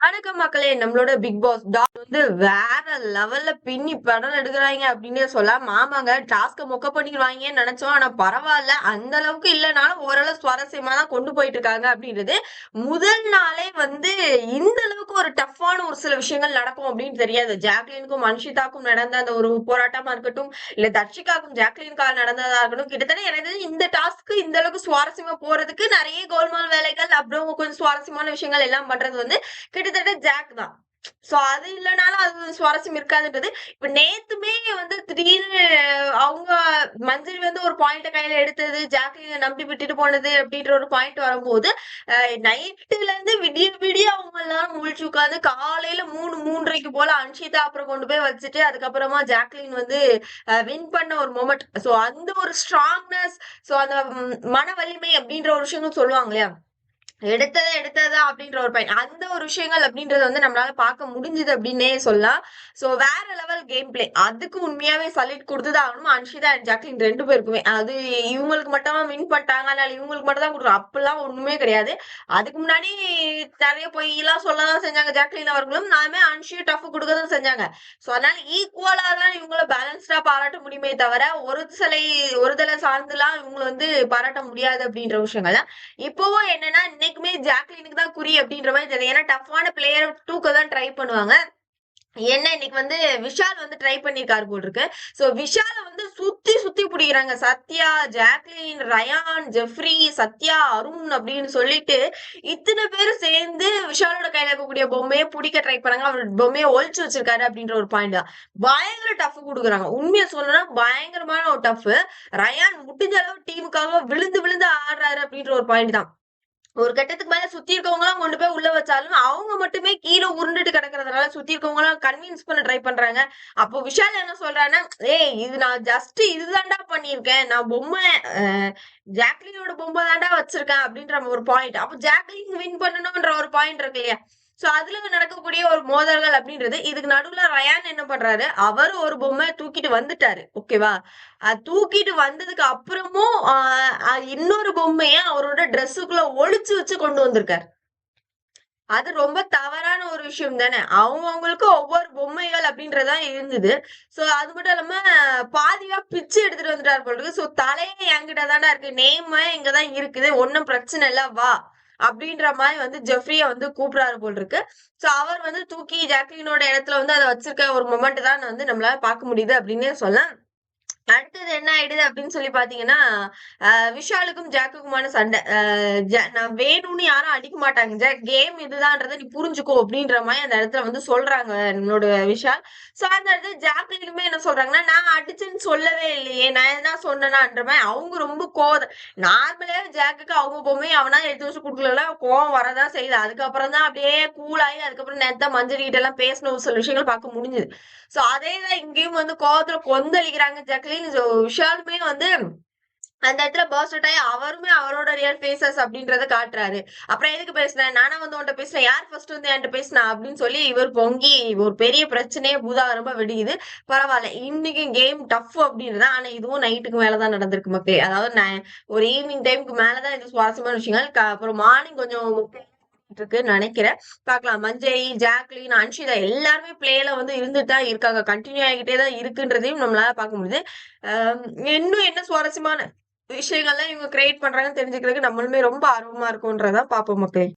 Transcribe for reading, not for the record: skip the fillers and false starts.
வணக்கம் மக்களே. நம்மளோட பிக் பாஸ் டாக் வந்து வேற லெவல்ல பின்னி படம் எடுக்கிறாங்க அப்படின்னு சொல்லலாம். ஆமாங்க, டாஸ்க மொக்க பண்ணிடுவாங்கன்னு நினைச்சோம். ஆனா பரவாயில்ல, அந்த அளவுக்கு இல்லைனாலும் ஓரளவு சுவாரஸ்யமா தான் கொண்டு போயிட்டு இருக்காங்க அப்படின்றது. முதல் நாளே வந்து இந்த அளவுக்கு ஒரு டஃப்பான ஒரு சில விஷயங்கள் நடக்கும் அப்படின்னு தெரியாது. ஜாக்லினுக்கும் மன்ஷிதாக்கும் நடந்த அந்த ஒரு போராட்டமா இருக்கட்டும், இல்ல தர்ஷிகாக்கும் ஜாக்லினுக்காக நடந்ததா இருக்கட்டும், கிட்டத்தட்ட எனக்கு இந்த டாஸ்க்கு இந்த அளவுக்கு சுவாரஸ்யமா போறதுக்கு நிறைய கோல்மால் வேலைகள், அப்புறம் கொஞ்சம் சுவாரஸ்யமான விஷயங்கள் எல்லாம் பண்றது வந்து கிட்டத்தட்ட ஜாக் தான். சோ அது இல்லனாலும் அது சுவாரஸ்யம் இருக்காதுன்றது. இப்ப நேத்துமே வந்து திடீர்னு அவங்க மஞ்சரி வந்து ஒரு பாயிண்ட கையில எடுத்தது, ஜாக்லின நம்பி விட்டுட்டு போனது அப்படின்ற ஒரு பாயிண்ட் வரும்போது, நைட்டுல இருந்து விடிய விடிய அவங்க எல்லாரும் முழிச்சு உட்காந்து காலையில 3:30க்கு போல அன்ஷிதா அப்புறம் கொண்டு போய் வச்சுட்டு, அதுக்கப்புறமா ஜாக்லின் வந்து வின் பண்ண ஒரு மொமெண்ட். சோ அந்த ஒரு ஸ்ட்ராங்னஸ், சோ அந்த மன வலிமை அப்படின்ற ஒரு விஷயங்கள் சொல்லுவாங்க இல்லையா, எடுத்ததா அப்படின்ற ஒரு பாயிண்ட். அந்த ஒரு விஷயங்கள் அப்படின்றது வந்து நம்மளால பார்க்க முடிஞ்சது அப்படின்னே சொல்லலாம். சோ வேற லெவல் கேம் பிளே. அதுக்கு உண்மையாவே சல்யூட் கொடுத்துதான் ஆகணும். அன்ஷிதா அண்ட் ஜாக்லின் 2 பேருக்குமே. அது இவங்களுக்கு மட்டும் வின் பண்ணிட்டாங்க, அதனால இவங்களுக்கு மட்டும் தான் கொடுக்குறோம் அப்பெல்லாம் ஒண்ணுமே கிடையாது. அதுக்கு முன்னாடி நிறைய பொய் எல்லாம் சொல்லதான் செஞ்சாங்க ஜாக்லின் அவர்களும். நாமே அன்ஷியும் டஃப் கொடுக்கதான் செஞ்சாங்க. சோ அதனால ஈக்குவலா தான் இவங்கள பேலன்ஸ்டா பாராட்ட முடியுமே தவிர ஒரு தலை சார்ந்துலாம் இவங்களை வந்து பாராட்ட முடியாது அப்படின்ற விஷயங்கள் தான். இப்பவும் என்னன்னா இன்னைக்குமே ஜாக்லினுக்கு தான் குறி அப்படின்ற மாதிரி தெரியும். ஏன்னா டஃப்பான பிளேயர் தூக்க தான் ட்ரை பண்ணுவாங்க. என்ன இன்னைக்கு வந்து விஷால் வந்து ட்ரை பண்ணிருக்காரு போல் இருக்கு. சோ விஷால வந்து சுத்தி சுத்தி பிடிக்கிறாங்க. Sathya, Jacqueline, Ryan, Jeffrey, Sathya, Arun அப்படின்னு சொல்லிட்டு இத்தனை பேரும் சேர்ந்து விஷாலோட கையில இருக்கக்கூடிய பொம்மையை பிடிக்க ட்ரை பண்ணாங்க. அவர் பொம்மையை ஒழிச்சு வச்சிருக்காரு அப்படின்ற ஒரு பாயிண்ட் தான். பயங்கர டஃப் கொடுக்குறாங்க. உண்மையை சொல்லணும்னா பயங்கரமான ஒரு டஃப். ரயான் முடிஞ்ச அளவு டீமுக்காக விழுந்து விழுந்து ஆடுறாரு அப்படின்ற ஒரு பாயிண்ட் தான். ஒரு கட்டத்துக்கு மேல சுத்தி இருக்கவங்க எல்லாம் கொண்டு போய் உள்ள வச்சாலும் அவங்க மட்டுமே கீழே உருண்டுட்டு கிடக்குறதுனால சுத்தி இருக்கவங்க எல்லாம் கன்வின்ஸ் பண்ண ட்ரை பண்றாங்க. அப்போ விஷால் என்ன சொல்றான்னா, ஏய் இது நான் ஜஸ்ட் இதுதான்டா பண்ணிருக்கேன், நான் பொம்மை ஜாக்லினோட பொம்மை தான்டா வச்சிருக்கேன் அப்படின்ற ஒரு பாயிண்ட். அப்போ ஜாக்லின் வின் பண்ணணும்ன்ற ஒரு பாயிண்ட் இருக்கு இல்லையா. சோ அதுல நடக்கக்கூடிய ஒரு மோதல்கள் அப்படின்றது. இதுக்கு நடுவுல ரயான் என்ன பண்றாரு, அவர் ஒரு பொம்மை தூக்கிட்டு வந்துட்டாரு. ஓகேவா, தூக்கிட்டு வந்ததுக்கு அப்புறமும் இன்னொரு பொம்மைய அவரோட ட்ரெஸ்ஸுக்குள்ள ஒளிச்சு வச்சு கொண்டு வந்திருக்காரு. அது ரொம்ப தவறான ஒரு விஷயம் தானே. அவங்களுக்கு ஒவ்வொரு பொம்மைகள் அப்படின்றதான் இருந்தது. சோ அது மட்டும் இல்லாம பாதியா பிச்சு எடுத்துட்டு வந்துட்டாரு போல இருக்கு. சோ தலையே என்கிட்ட தாண்டா இருக்கு, நேம் இங்கதான் இருக்குது, ஒன்னும் பிரச்சனை இல்ல வா அப்படின்ற மாதிரி வந்து ஜெஃப்ரிய வந்து கூப்பிடாரு போல் இருக்கு. சோ அவர் வந்து தூக்கி ஜாக்லினோட இடத்துல வந்து அதை வச்சிருக்க ஒரு மொமெண்ட் தான் வந்து நம்மளால பார்க்க முடியுது அப்படின்னு சொல்லலாம். அடுத்தது என்ன ஆயிடுது அப்படின்னு சொல்லி பாத்தீங்கன்னா, விஷாலுக்கும் ஜாக்குக்குமான சண்டை. நான் வேணும்னு யாரும் அடிக்க மாட்டாங்க, கேம் இதுதான்றதை நீ புரிஞ்சுக்கோ அப்படின்ற மாதிரி அந்த இடத்துல வந்து சொல்றாங்க நம்மளோட விஷால். சோ அந்த இடத்துல ஜாக்லினுமே என்ன சொல்றாங்கன்னா, நான் அடிச்சேன்னு சொல்லவே இல்லையே, நான் என்ன சொன்னேனான்ற மாதிரி அவங்க ரொம்ப நார்மலாவே ஜாக்குக்கு அவங்க பொம்மை அவனா எடுத்து வச்சு கொடுக்கல கோவம் வரதான் செய்யுது. அதுக்கப்புறம் தான் அப்படியே கூலாகி அதுக்கப்புறம் நேரத்தான் மஞ்சள் கிட்ட எல்லாம் பேசின ஒரு சில விஷயங்கள் பார்க்க முடிஞ்சுது. சோ அதேதான் இங்கேயும் வந்து கோவத்துல கொந்தளிக்கிறாங்க ஜாக்லின். விஷாலுமே வந்து அந்த இடத்துல பர்ஸ்ட் ஆகி அவருமே அவரோட ரியல் ஃபேஸஸ் அப்படின்றத காட்டுறாரு. அப்புறம் எதுக்கு பேசுனேன், நானா வந்து உன்ட்ட பேசுறேன், யார் ஃபர்ஸ்ட் வந்து என்கிட்ட பேசினா அப்படின்னு சொல்லி இவர் பொங்கி ஒரு பெரிய பிரச்சனையே பூதாகரமா வெடிக்குது. பரவாயில்ல, இன்னைக்கு கேம் டஃப் அப்படின்றது. ஆனா இதுவும் நைட்டுக்கு மேலதான் நடந்திருக்கு மக்களே. அதாவது ஒரு ஈவினிங் டைமுக்கு மேலதான் இது சுவாரஸ்யமான விஷயங்கள். அப்புறம் மார்னிங் கொஞ்சம் இருக்குன்னு நினைக்கிறேன். பார்க்கலாம். மஞ்சரி, ஜாக்லின், அன்ஷிதா எல்லாருமே பிளேல வந்து இருந்துட்டு தான் இருக்காங்க. கண்டினியூ ஆகிட்டே தான் இருக்குன்றதையும் நம்மளால பார்க்க முடியுது. இன்னும் என்ன சுவாரஸ்யமான விஷயங்கள்லாம் இவங்க கிரியேட் பண்றாங்கன்னு தெரிஞ்சுக்கிறதுக்கு நம்மளுமே ரொம்ப ஆர்வமா இருக்கும்ன்றதான் பார்ப்போம் மக்களே.